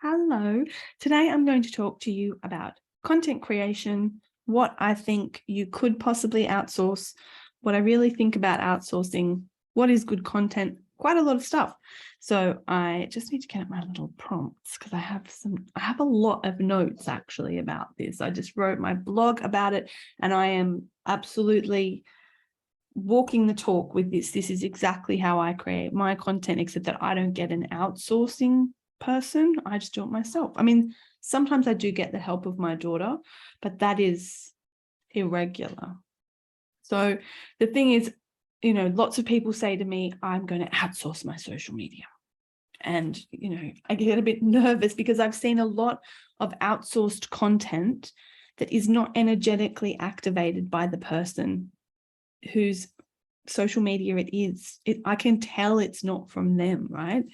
Hello. Today I'm going to talk to you about content creation, what I think you could possibly outsource, what I really think about outsourcing, what is good content, quite a lot of stuff. So I just need to get up my little prompts because I have a lot of notes actually about this. I just wrote my blog about it and I am absolutely walking the talk with this. This is exactly how I create my content, except that I don't get an outsourcing person. I just do it myself. I mean, sometimes I do get the help of my daughter, but that is irregular. So the thing is, lots of people say to me, I'm going to outsource my social media. And, I get a bit nervous because I've seen a lot of outsourced content that is not energetically activated by the person whose social media it is. I can tell it's not from them, right?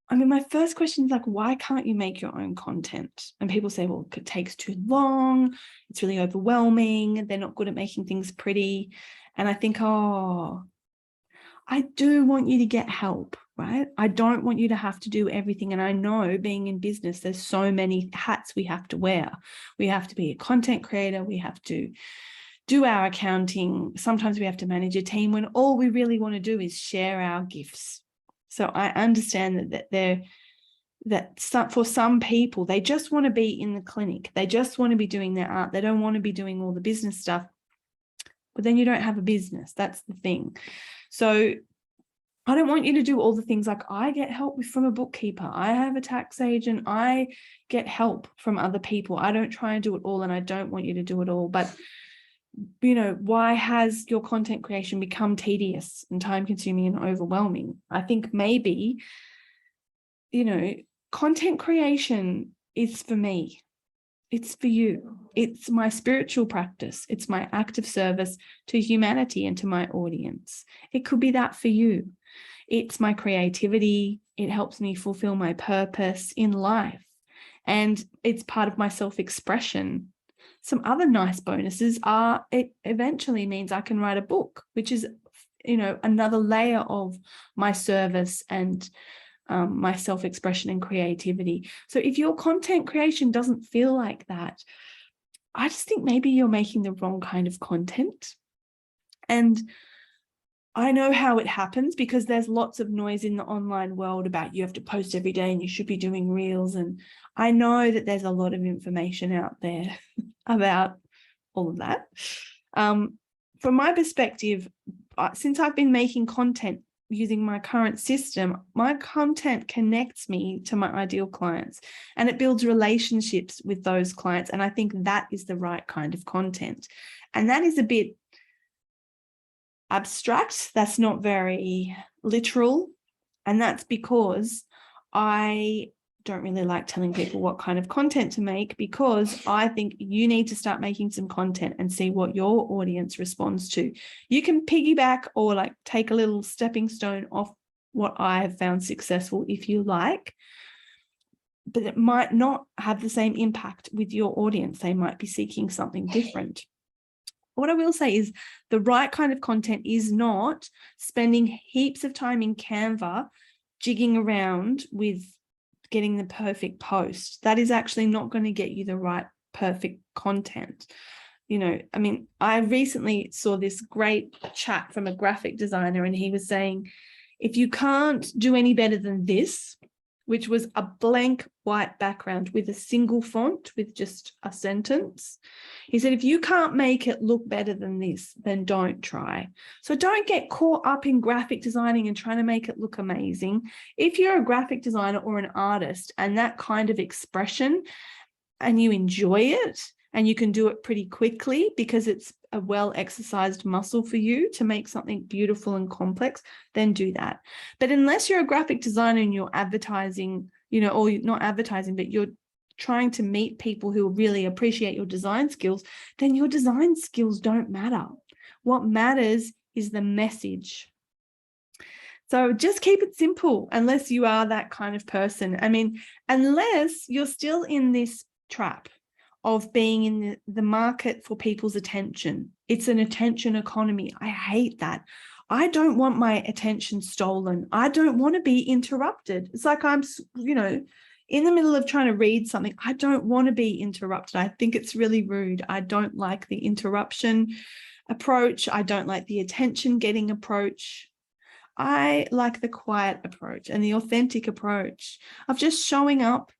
I mean, my first question is like, why can't you make your own content? And people say, well, it takes too long. It's really overwhelming. They're not good at making things pretty. And I think, I do want you to get help, right? I don't want you to have to do everything. And I know being in business, there's so many hats we have to wear. We have to be a content creator. We have to do our accounting. Sometimes we have to manage a team when all we really want to do is share our gifts. So I understand that for some people, they just want to be in the clinic. They just want to be doing their art. They don't want to be doing all the business stuff. But then you don't have a business. That's the thing. So I don't want you to do all the things like I get help from a bookkeeper. I have a tax agent. I get help from other people. I don't try and do it all, and I don't want you to do it all. But why has your content creation become tedious and time-consuming and overwhelming? I think maybe, content creation is for me. It's for you. It's my spiritual practice. It's my act of service to humanity and to my audience. It could be that for you. It's my creativity. It helps me fulfill my purpose in life. And it's part of my self-expression. Some other nice bonuses are it eventually means I can write a book, which is, another layer of my service and my self-expression and creativity. So if your content creation doesn't feel like that, I just think maybe you're making the wrong kind of content. And I know how it happens because there's lots of noise in the online world about you have to post every day and you should be doing reels. And I know that there's a lot of information out there about all of that. From my perspective, since I've been making content using my current system, my content connects me to my ideal clients and it builds relationships with those clients. And I think that is the right kind of content. And that is a bit abstract. That's not very literal. And that's because I don't really like telling people what kind of content to make, because I think you need to start making some content and see what your audience responds to. You can piggyback or like take a little stepping stone off what I have found successful if you like, but it might not have the same impact with your audience. They might be seeking something different. What I will say is the right kind of content is not spending heaps of time in Canva jigging around with getting the perfect post. That is actually not going to get you the right perfect content. I recently saw this great chat from a graphic designer, and he was saying, if you can't do any better than this, which was a blank white background with a single font with just a sentence. He said, if you can't make it look better than this, then don't try. So don't get caught up in graphic designing and trying to make it look amazing. If you're a graphic designer or an artist and that kind of expression and you enjoy it and you can do it pretty quickly because it's a well-exercised muscle for you to make something beautiful and complex, then do that. But unless you're a graphic designer and you're advertising, or you're not advertising, but you're trying to meet people who really appreciate your design skills, then your design skills don't matter. What matters is the message. So just keep it simple unless you are that kind of person. I mean, unless you're still in this trap of being in the market for people's attention. It's an attention economy. I hate that. I don't want my attention stolen. I don't want to be interrupted. It's like I'm, in the middle of trying to read something, I don't want to be interrupted. I think it's really rude. I don't like the interruption approach. I don't like the attention getting approach. I like the quiet approach and the authentic approach of just showing up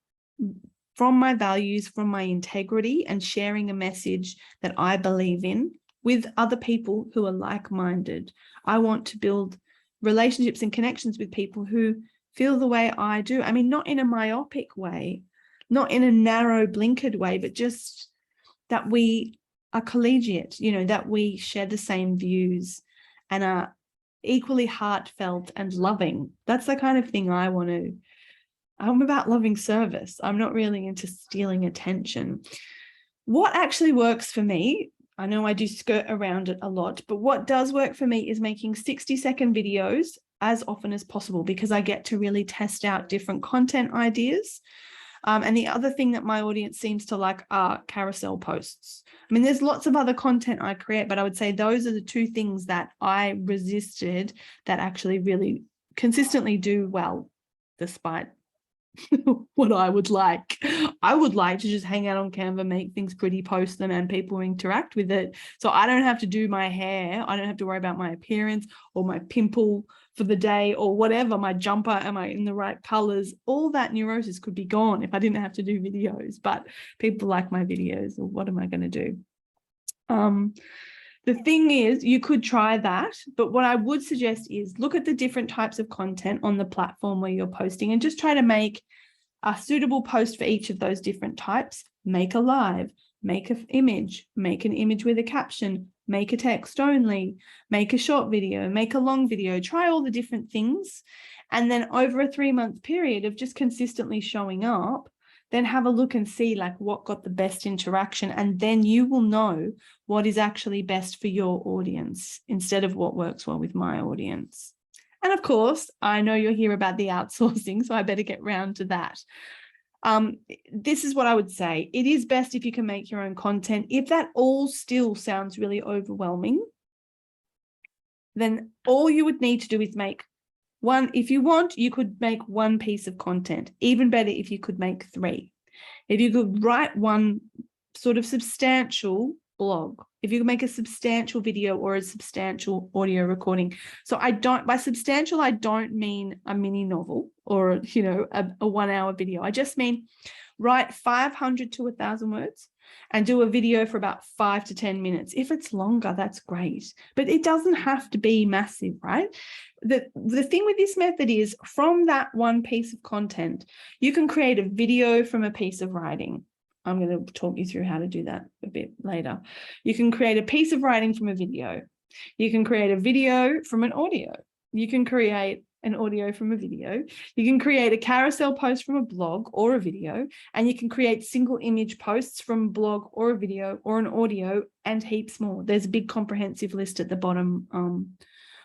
from my values, from my integrity, and sharing a message that I believe in with other people who are like-minded. I want to build relationships and connections with people who feel the way I do. I mean, not in a myopic way, not in a narrow, blinkered way, but just that we are collegiate, you know, that we share the same views and are equally heartfelt and loving. That's the kind of thing I want to. I'm about loving service. I'm not really into stealing attention. What actually works for me, I know I do skirt around it a lot, but what does work for me is making 60-second videos as often as possible, because I get to really test out different content ideas. And the other thing that my audience seems to like are carousel posts. I mean, there's lots of other content I create, but I would say those are the two things that I resisted that actually really consistently do well, despite what I would like. I would like to just hang out on Canva, make things pretty, post them, and people interact with it. So I don't have to do my hair. I don't have to worry about my appearance or my pimple for the day or whatever, my jumper, am I in the right colors? All that neurosis could be gone if I didn't have to do videos, but people like my videos, or what am I going to do? The thing is, you could try that, but what I would suggest is look at the different types of content on the platform where you're posting and just try to make a suitable post for each of those different types. Make a live, make an image with a caption, make a text only, make a short video, make a long video, try all the different things. And then over a 3-month period of just consistently showing up, then have a look and see like what got the best interaction. And then you will know what is actually best for your audience instead of what works well with my audience. And of course, I know you'll hear about the outsourcing, so I better get round to that. This is what I would say. It is best if you can make your own content. If that all still sounds really overwhelming, then all you would need to do is make one. If you want, you could make one piece of content. Even better if you could make 3. If you could write one sort of substantial blog, if you could make a substantial video or a substantial audio recording. So by substantial, I don't mean a mini novel or, you know, a 1-hour video. I just mean write 500 to 1,000 words and do a video for about 5 to 10 minutes. If it's longer, that's great, but it doesn't have to be massive, right? The thing with this method is from that one piece of content, you can create a video from a piece of writing. I'm going to talk you through how to do that a bit later. You can create a piece of writing from a video. You can create a video from an audio. You can create an audio from a video. You can create a carousel post from a blog or a video, and you can create single image posts from a blog or a video or an audio, and heaps more. There's a big comprehensive list at the bottom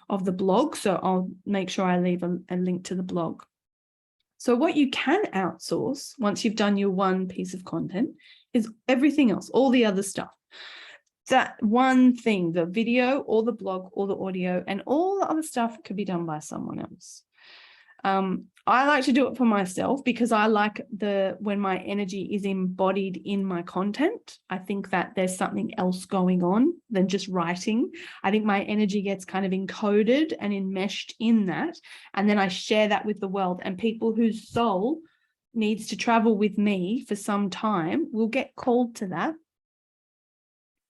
of the blog, so I'll make sure I leave a link to the blog. So what you can outsource once you've done your one piece of content is everything else, all the other stuff. That one thing, the video or the blog or the audio, and all the other stuff could be done by someone else. I like to do it for myself because I like when my energy is embodied in my content. I think that there's something else going on than just writing. I think my energy gets kind of encoded and enmeshed in that. And then I share that with the world, and people whose soul needs to travel with me for some time will get called to that.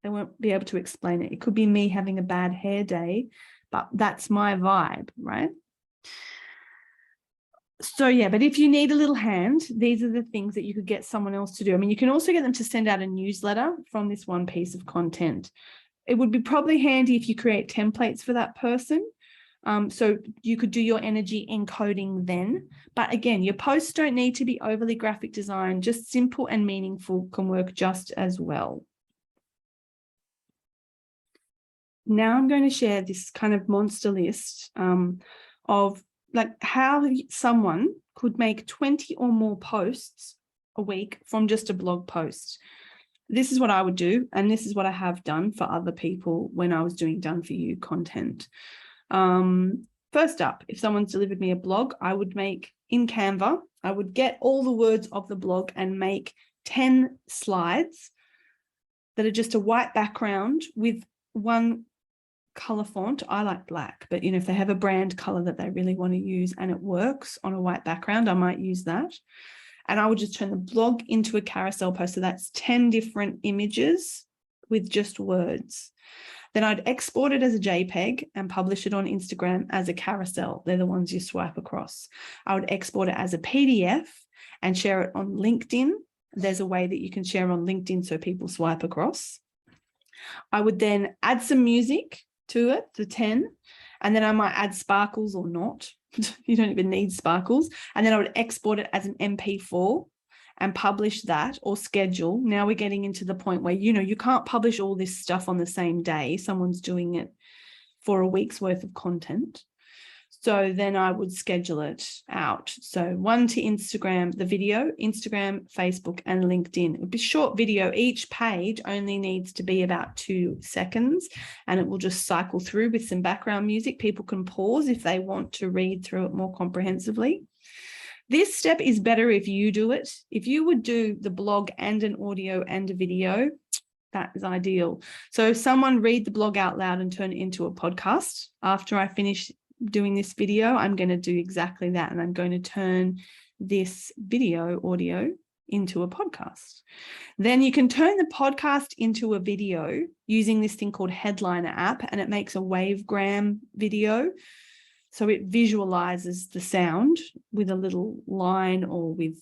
They won't be able to explain it. It could be me having a bad hair day, but that's my vibe, right? So yeah, but if you need a little hand, these are the things that you could get someone else to do. I mean, you can also get them to send out a newsletter from this one piece of content. It would be probably handy if you create templates for that person. So you could do your energy encoding then. But again, your posts don't need to be overly graphic design. Just simple and meaningful can work just as well. Now I'm going to share this kind of monster list of like how someone could make 20 or more posts a week from just a blog post. This is what I would do, and this is what I have done for other people when I was doing done for you content. First up, if someone's delivered me a blog, I would make in Canva, I would get all the words of the blog and make 10 slides that are just a white background with one color font. I like black, but if they have a brand color that they really want to use and it works on a white background, I might use that. And I would just turn the blog into a carousel post. So that's 10 different images with just words. Then I'd export it as a JPEG and publish it on Instagram as a carousel. They're the ones you swipe across. I would export it as a PDF and share it on LinkedIn. There's a way that you can share on LinkedIn so people swipe across. I would then add some music to it, the 10, and then I might add sparkles or not. You don't even need sparkles. And then I would export it as an MP4 and publish that, or schedule. Now we're getting into the point where, you can't publish all this stuff on the same day. Someone's doing it for a week's worth of content. So then I would schedule it out. So one to Instagram, the video, Instagram, Facebook, and LinkedIn. It would be short video. Each page only needs to be about 2 seconds, and it will just cycle through with some background music. People can pause if they want to read through it more comprehensively. This step is better if you do it. If you would do the blog and an audio and a video, that is ideal. So someone read the blog out loud and turn it into a podcast. After I finish doing this video, I'm going to do exactly that. And I'm going to turn this video audio into a podcast. Then you can turn the podcast into a video using this thing called Headliner app, and it makes a wavegram video. So it visualizes the sound with a little line or with,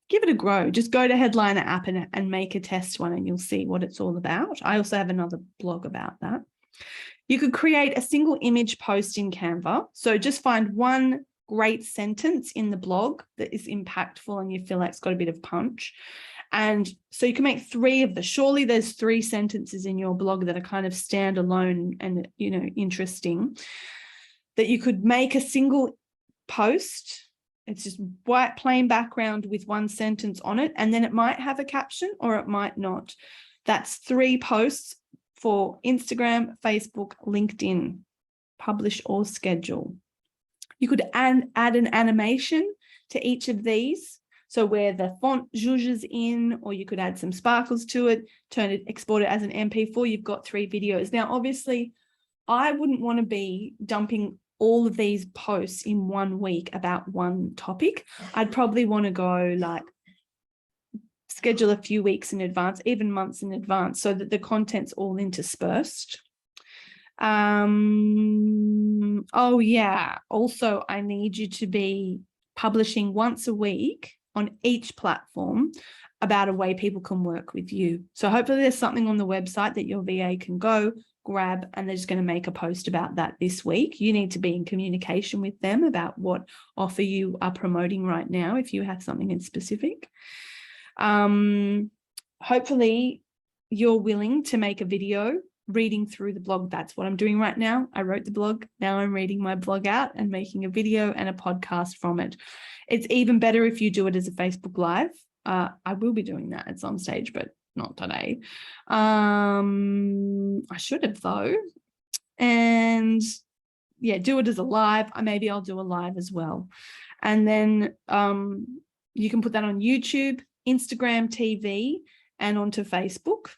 give it a go. Just go to Headliner app and make a test one and you'll see what it's all about. I also have another blog about that. You could create a single image post in Canva. So just find one great sentence in the blog that is impactful and you feel like it's got a bit of punch. And so you can make 3 of them. Surely there's 3 sentences in your blog that are kind of standalone and, interesting, that you could make a single post. It's just white plain background with one sentence on it. And then it might have a caption or it might not. That's 3 posts for Instagram, Facebook, LinkedIn, publish or schedule. You could add an animation to each of these. So where the font zhuzhes in, or you could add some sparkles to it, export it as an MP4, you've got 3 videos. Now, obviously, I wouldn't want to be dumping all of these posts in 1 week about one topic. I'd probably want to go schedule a few weeks in advance, even months in advance, so that the content's all interspersed. Oh yeah, also I need you to be publishing once a week on each platform about a way people can work with you. So hopefully there's something on the website that your VA can go grab, and they're just going to make a post about that this week. You need to be in communication with them about what offer you are promoting right now, if you have something in specific. Hopefully you're willing to make a video reading through the blog. That's what I'm doing right now. I wrote the blog. Now I'm reading my blog out and making a video and a podcast from it. It's even better if you do it as a Facebook Live. I will be doing that at some stage, but not today. I should have though. And yeah, do it as a live. Maybe I'll do a live as well. And then you can put that on YouTube, Instagram TV, and onto Facebook.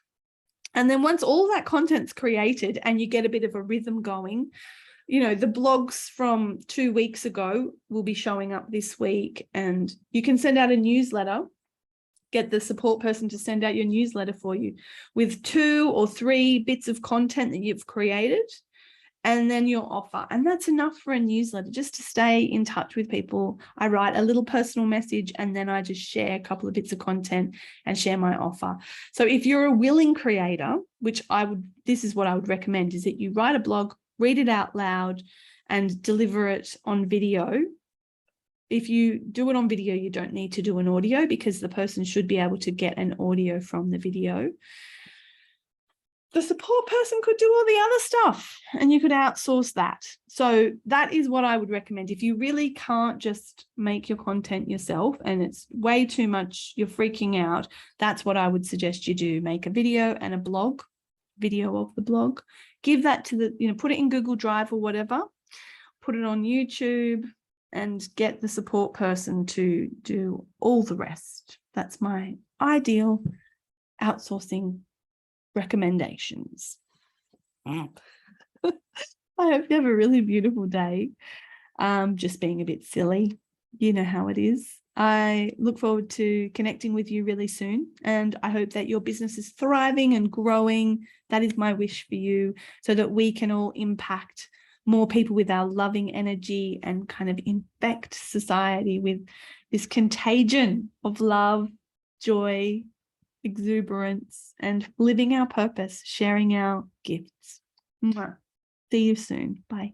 And then once all that content's created and you get a bit of a rhythm going, the blogs from 2 weeks ago will be showing up this week, and you can send out a newsletter, get the support person to send out your newsletter for you with 2 or 3 bits of content that you've created, and then your offer. And that's enough for a newsletter, just to stay in touch with people. I write a little personal message and then I just share a couple of bits of content and share my offer. So if you're a willing creator, this is what I would recommend, is that you write a blog, read it out loud, and deliver it on video. If you do it on video, you don't need to do an audio, because the person should be able to get an audio from the video. The support person could do all the other stuff and you could outsource that. So that is what I would recommend. If you really can't just make your content yourself and it's way too much, you're freaking out, that's what I would suggest you do. Make a video and a blog, video of the blog. Give that to put it in Google Drive or whatever. Put it on YouTube. and get the support person to do all the rest. That's my ideal outsourcing recommendations. I hope you have a really beautiful day. Just being a bit silly. You know how it is. I look forward to connecting with you really soon, and I hope that your business is thriving and growing. That is my wish for you, so that we can all impact more people with our loving energy and kind of infect society with this contagion of love, joy, exuberance, and living our purpose, sharing our gifts. Mwah. See you soon. Bye.